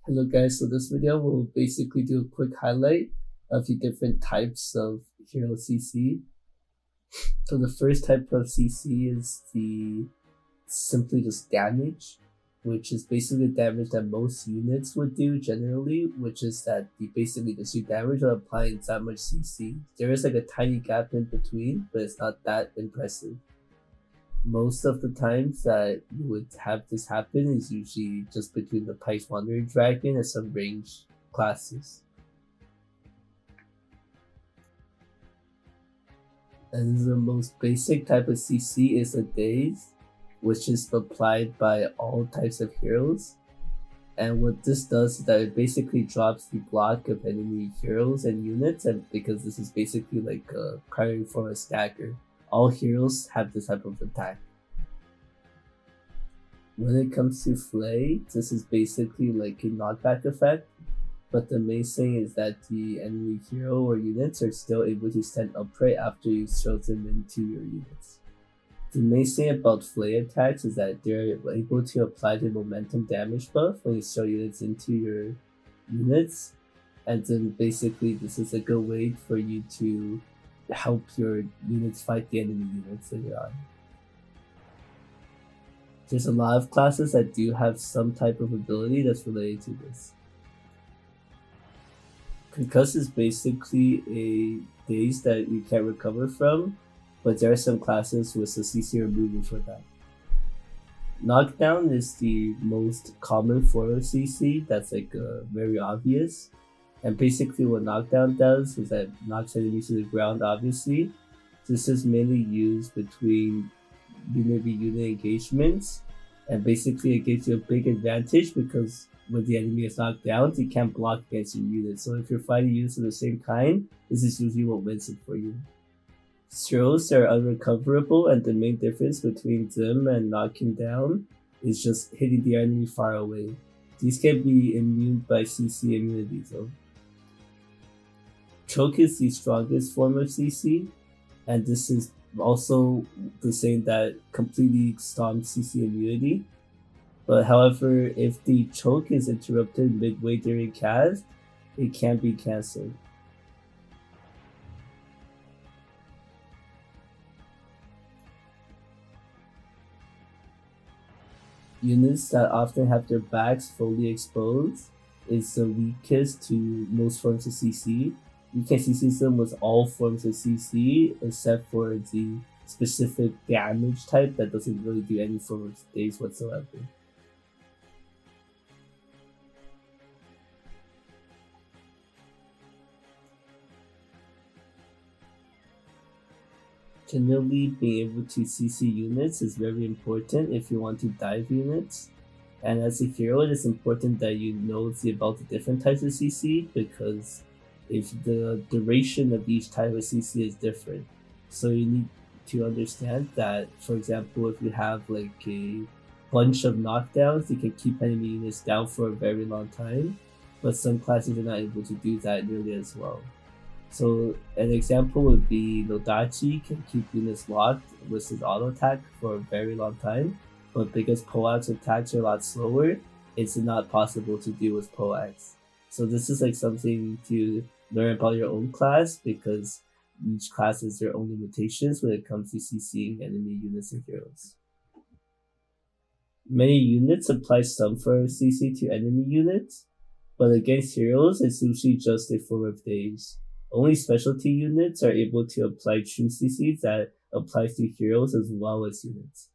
Hello guys, so this video will basically do a quick highlight of the different types of hero CC. So the first type of CC is the simply just damage, which is basically damage that most units would do generally, which is that you basically just do damage without applying that much CC. There is like a tiny gap in between, but it's not that impressive. Most of the times that you would have this happen is usually just between the Pike's Wandering Dragon and some range classes. And the most basic type of CC is a Daze, which is applied by all types of heroes. And what this does is that it basically drops the block of enemy heroes and units, and because this is basically like a primary form of stagger. All heroes have this type of attack. When it comes to Flay, this is basically like a knockback effect, but the main thing is that the enemy hero or units are still able to stand upright after you throw them into your units. The main thing about Flay attacks is that they're able to apply the momentum damage buff when you throw units into your units, and then basically this is a good way for you to help your units fight the enemy units later on. There's a lot of classes that do have some type of ability that's related to this. Concuss is basically a daze that you can't recover from, but there are some classes with a CC removal for that. Knockdown is the most common form of CC that's like very obvious. And basically what knockdown does is that it knocks enemies to the ground, obviously. This is mainly used between unit v unit engagements, and basically it gives you a big advantage because when the enemy is knocked down, you can't block against your unit. So if you're fighting units of the same kind, this is usually what wins it for you. Throws are unrecoverable, and the main difference between them and knocking down is just hitting the enemy far away. These can be immune by CC immunity though. Choke is the strongest form of CC, and this is also the same that completely stomps CC immunity. But however, if the choke is interrupted midway during cast, it can be cancelled. Units that often have their backs fully exposed is the weakest to most forms of CC. You can CC them with all forms of CC except for the specific damage type that doesn't really do any form of daze whatsoever. Generally, being able to CC units is very important if you want to dive units. And as a hero, it is important that you know about the different types of CC, because if the duration of each type of CC is different. So you need to understand that, for example, if you have like a bunch of knockdowns, you can keep enemy units down for a very long time, but some classes are not able to do that nearly as well. So an example would be Nodachi can keep units locked with his auto attack for a very long time, but because Poax attacks are a lot slower, it's not possible to do with Poax. So this is like something to learn about your own class, because each class has their own limitations when it comes to CCing enemy units and heroes. Many units apply some form of CC to enemy units, but against heroes it's usually just a form of daze. Only specialty units are able to apply true CC that applies to heroes as well as units.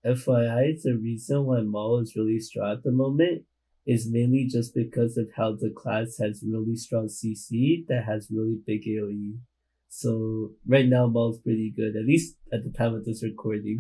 FYI, the reason why Maul is really strong at the moment is mainly just because of how the class has really strong CC that has really big AoE. So right now Maul's pretty good, at least at the time of this recording.